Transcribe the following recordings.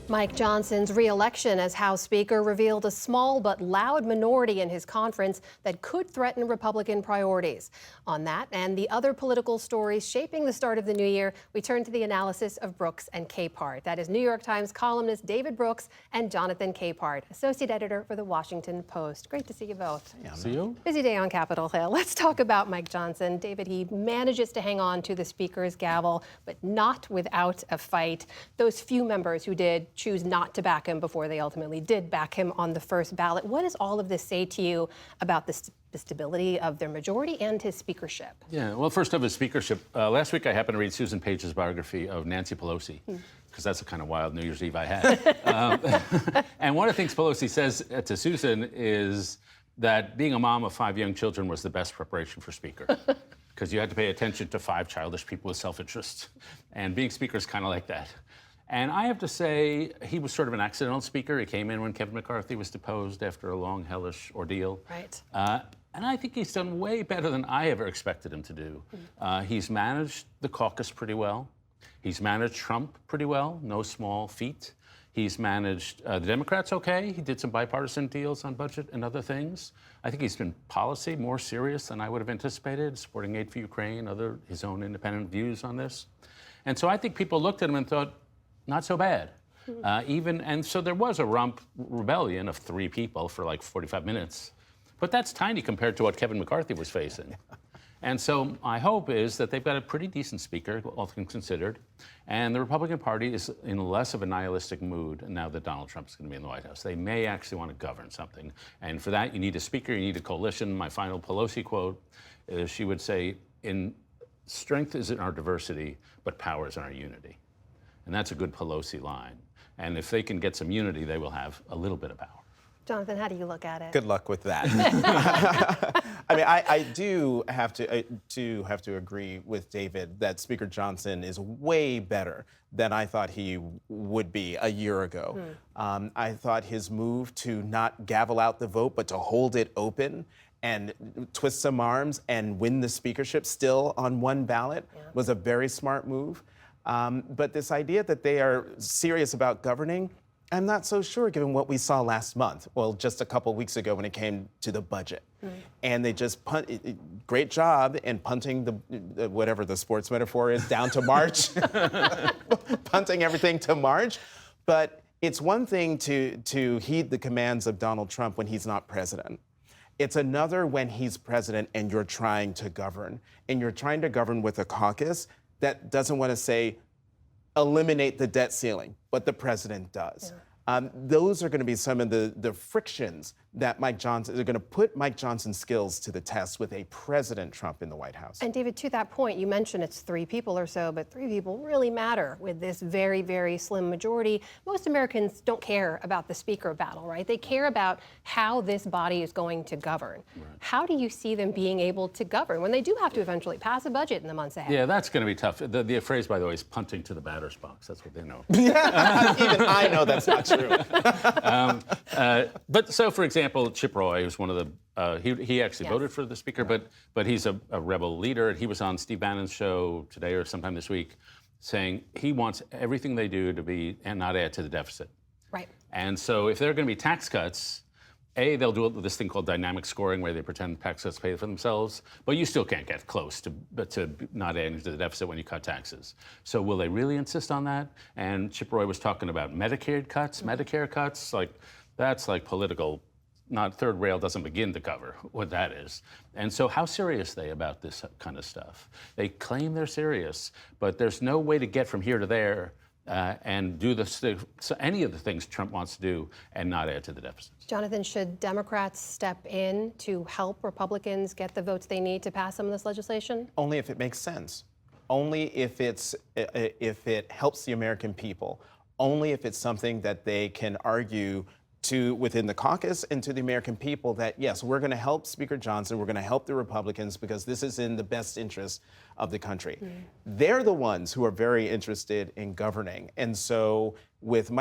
Mike Johnson's re-election as House Speaker revealed a small but loud minority in his conference that could threaten Republican priorities. On that and the other political stories shaping the start of the new year, we turn to the analysis of Brooks and Capehart. That is New York Times columnist David Brooks and Jonathan Capehart, associate editor for The Washington Post. Great to see you both. Yeah, see you. Busy day on Capitol Hill. Let's talk about Mike Johnson. David, he manages to hang on to the Speaker's gavel, but not without a fight. Those few members who did choose not to back him before they ultimately did back him on the first ballot. What does all of this say to you about the stability of their majority and his speakership? Yeah, well, first of his speakership, last week I happened to read Susan Page's biography of Nancy Pelosi, because that's the kind of wild New Year's Eve I had. And one of the things Pelosi says to Susan is that being a mom of 5 young children was the best preparation for speaker, because you had to pay attention to 5 childish people with self-interest. And being speaker is kind of like that. And I have to say, he was sort of an accidental speaker. He came in when Kevin McCarthy was deposed after a long, hellish ordeal. Right. And I think he's done way better than I ever expected him to do. He's managed the caucus pretty well. He's managed Trump pretty well, no small feat. He's managed the Democrats okay. He did some bipartisan deals on budget and other things. I think he's been policy more serious than I would have anticipated, supporting aid for Ukraine, his own independent views on this. And so I think people looked at him and thought, not so bad. And so there was a rump rebellion of 3 people for like 45 minutes. But that's tiny compared to what Kevin McCarthy was facing. And so my hope is that they've got a pretty decent speaker, all things considered, and the Republican Party is in less of a nihilistic mood now that Donald Trump is going to be in the White House. They may actually want to govern something. And for that, you need a speaker, you need a coalition. My final Pelosi quote is she would say, strength is in our diversity, but power is in our unity. And that's a good Pelosi line. And if they can get some unity, they will have a little bit of power. Jonathan, how do you look at it? Good luck with that. I mean, I do have to agree with David that Speaker Johnson is way better than I thought he would be a year ago. I thought his move to not gavel out the vote, but to hold it open and twist some arms and win the speakership still on 1 ballot was a very smart move. But this idea that they are serious about governing, I'm not so sure given what we saw last month. Well, just a couple weeks ago when it came to the budget. And they just great job in punting whatever the sports metaphor is, down to March. Punting everything to March. But it's one thing to heed the commands of Donald Trump when he's not president. It's another when he's president and you're trying to govern. And you're trying to govern with a caucus that doesn't want to say, eliminate the debt ceiling, but the president does. Those are going to be some of the frictions that Mike Johnson, they're going to put Mike Johnson's skills to the test with a President Trump in the White House. And David, to that point, you mentioned it's 3 people or so, but 3 people really matter with this very, very slim majority. Most Americans don't care about the speaker battle, right? They care about how this body is going to govern. Right. How do you see them being able to govern when they do have to eventually pass a budget in the months ahead? Yeah, that's going to be tough. The phrase, by the way, is punting to the batter's box. That's what they know. Even I know that's not true. But so, for example, Chip Roy was one of the, he actually voted for the speaker, but he's a rebel leader. And he was on Steve Bannon's show today or sometime this week saying he wants everything they do to be and not add to the deficit. Right. And so if there are going to be tax cuts, they'll do this thing called dynamic scoring where they pretend tax cuts pay for themselves, but you still can't get close to not adding to the deficit when you cut taxes. So will they really insist on that? And Chip Roy was talking about Medicare cuts, like that's like political, not third rail doesn't begin to cover what that is. And so how serious are they about this kind of stuff? They claim they're serious, but there's no way to get from here to there and do any of the things Trump wants to do and not add to the deficit. Jonathan, should Democrats step in to help Republicans get the votes they need to pass some of this legislation? Only if it makes sense. Only if it helps the American people. Only if it's something that they can argue to within the caucus and to the American people that, yes, we're going to help Speaker Johnson, we're going to help the Republicans because this is in the best interest of the country. They're the ones who are very interested in governing. And so with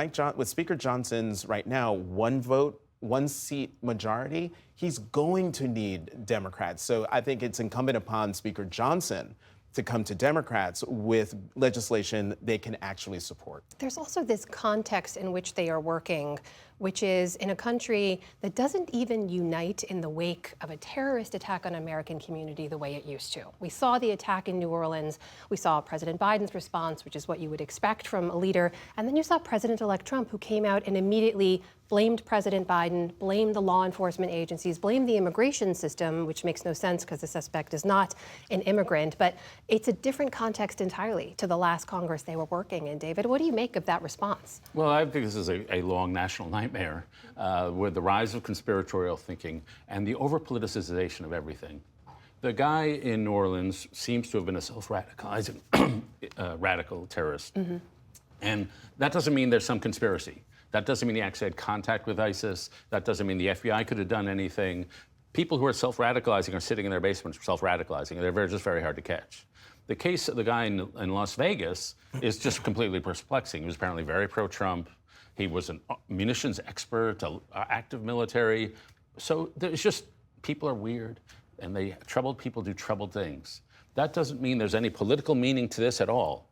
Speaker Johnson's right now 1 vote, 1 seat majority, he's going to need Democrats. So I think it's incumbent upon Speaker Johnson to come to Democrats with legislation they can actually support. There's also this context in which they are working, which is in a country that doesn't even unite in the wake of a terrorist attack on an American community the way it used to. We saw the attack in New Orleans. We saw President Biden's response, which is what you would expect from a leader. And then you saw President-elect Trump, who came out and immediately blamed President Biden, blamed the law enforcement agencies, blamed the immigration system, which makes no sense because the suspect is not an immigrant. But it's a different context entirely to the last Congress they were working in. David, what do you make of that response? Well, I think this is a long national nightmare with the rise of conspiratorial thinking and the over-politicization of everything. The guy in New Orleans seems to have been a self-radicalizing radical terrorist. Mm-hmm. And that doesn't mean there's some conspiracy. That doesn't mean he actually had contact with ISIS. That doesn't mean the FBI could have done anything. People who are self-radicalizing are sitting in their basements self-radicalizing. They're just very hard to catch. The case of the guy in Las Vegas is just completely perplexing. He was apparently very pro-Trump. He was a munitions expert, active military. So there's just, people are weird, and troubled people do troubled things. That doesn't mean there's any political meaning to this at all.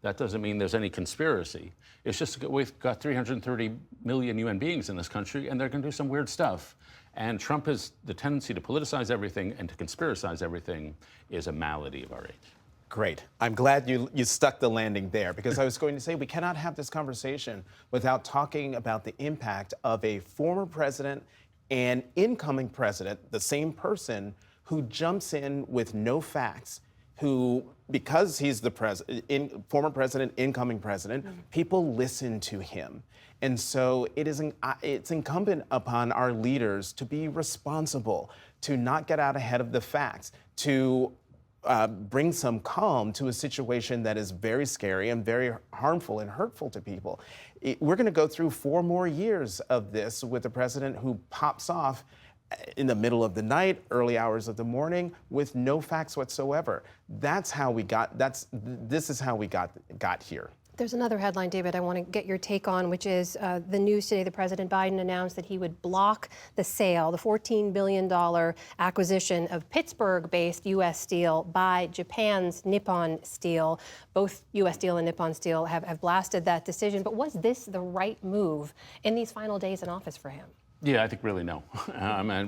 That doesn't mean there's any conspiracy. It's just we've got 330 million human beings in this country, and they're going to do some weird stuff. And Trump has the tendency to politicize everything and to conspiracize everything is a malady of our age. Great. I'm glad you stuck the landing there, because I was going to say we cannot have this conversation without talking about the impact of a former president and incoming president, the same person, who jumps in with no facts, who, because he's the former president, incoming president, people listen to him. And so it's incumbent upon our leaders to be responsible, to not get out ahead of the facts, to bring some calm to a situation that is very scary and very harmful and hurtful to people. We're going to go through 4 more years of this with a president who pops off in the middle of the night, early hours of the morning, with no facts whatsoever. This is how we got here. There's another headline, David, I want to get your take on, which is the news today that President Biden announced that he would block the sale, the $14 billion acquisition of Pittsburgh-based U.S. Steel by Japan's Nippon Steel. Both U.S. Steel and Nippon Steel have blasted that decision. But was this the right move in these final days in office for him? Yeah, I think really no.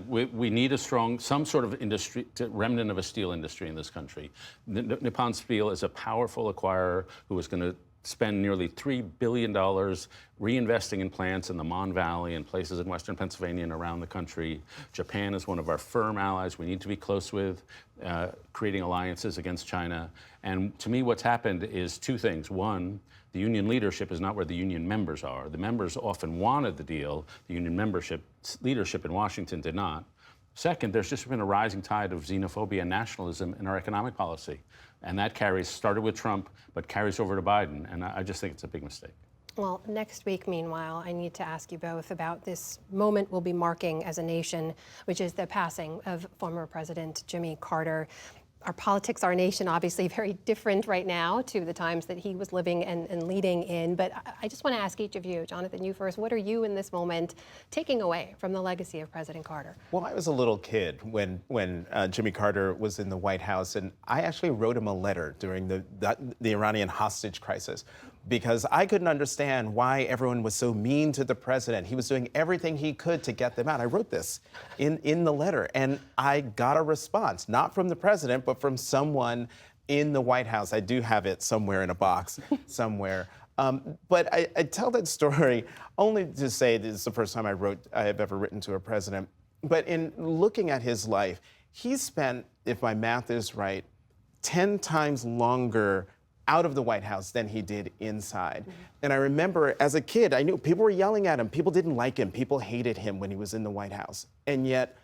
We need some sort of industry, remnant of a steel industry in this country. Nippon Steel is a powerful acquirer who is going to spend nearly $3 billion reinvesting in plants in the Mon Valley and places in western Pennsylvania and around the country. Japan is one of our firm allies we need to be close with, creating alliances against China. And to me, what's happened is 2 things. One, the union leadership is not where the union members are. The members often wanted the deal. The union leadership in Washington did not. Second, there's just been a rising tide of xenophobia and nationalism in our economic policy. And that started with Trump, but carries over to Biden. And I just think it's a big mistake. Well, next week, meanwhile, I need to ask you both about this moment we'll be marking as a nation, which is the passing of former President Jimmy Carter. Our politics, our nation, obviously very different right now to the times that he was living and leading in. But I just want to ask each of you, Jonathan, you first, what are you in this moment taking away from the legacy of President Carter? Well, I was a little kid when Jimmy Carter was in the White House, and I actually wrote him a letter during the Iranian hostage crisis, because I couldn't understand why everyone was so mean to the president. He was doing everything he could to get them out. I wrote this in the letter, and I got a response, not from the president, but from someone in the White House. I do have it somewhere in a box somewhere. But I tell that story only to say this is the first time I have ever written to a president. But in looking at his life, he spent, if my math is right, 10 times longer out of the White House than he did inside. Mm-hmm. And I remember as a kid, I knew people were yelling at him. People didn't like him. People hated him when he was in the White House. And yet,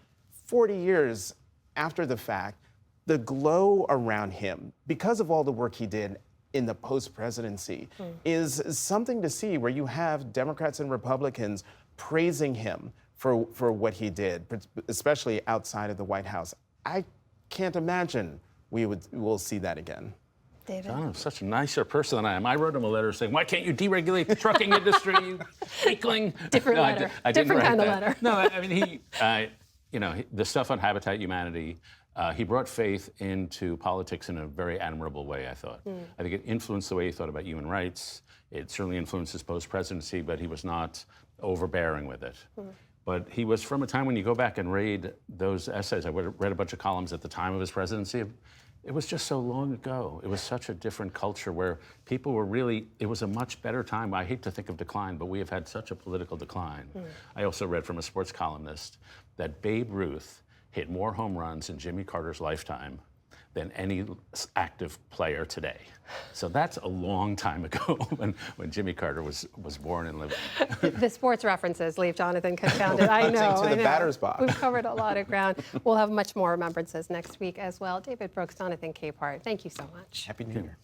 40 years after the fact, the glow around him, because of all the work he did in the post-presidency, is something to see, where you have Democrats and Republicans praising him for what he did, especially outside of the White House. I can't imagine we'll see that again. David? John, I'm such a nicer person than I am. I wrote him a letter saying, why can't you deregulate the trucking industry, you weakling? Different letter. I didn't Different write kind that. of letter. No, I mean, the stuff on Habitat Humanity, He brought faith into politics in a very admirable way, I thought. I think it influenced the way he thought about human rights. It certainly influenced his post-presidency, but he was not overbearing with it. But he was from a time when you go back and read those essays. I read a bunch of columns at the time of his presidency. It was just so long ago. It was such a different culture where people were really, it was a much better time. I hate to think of decline, but we have had such a political decline. I also read from a sports columnist that Babe Ruth hit more home runs in Jimmy Carter's lifetime than any active player today. So that's a long time ago when Jimmy Carter was born and living. The sports references leave Jonathan confounded. I know. To the batter's box. We've covered a lot of ground. We'll have much more remembrances next week as well. David Brooks, Jonathan Capehart, thank you so much. Happy New Year.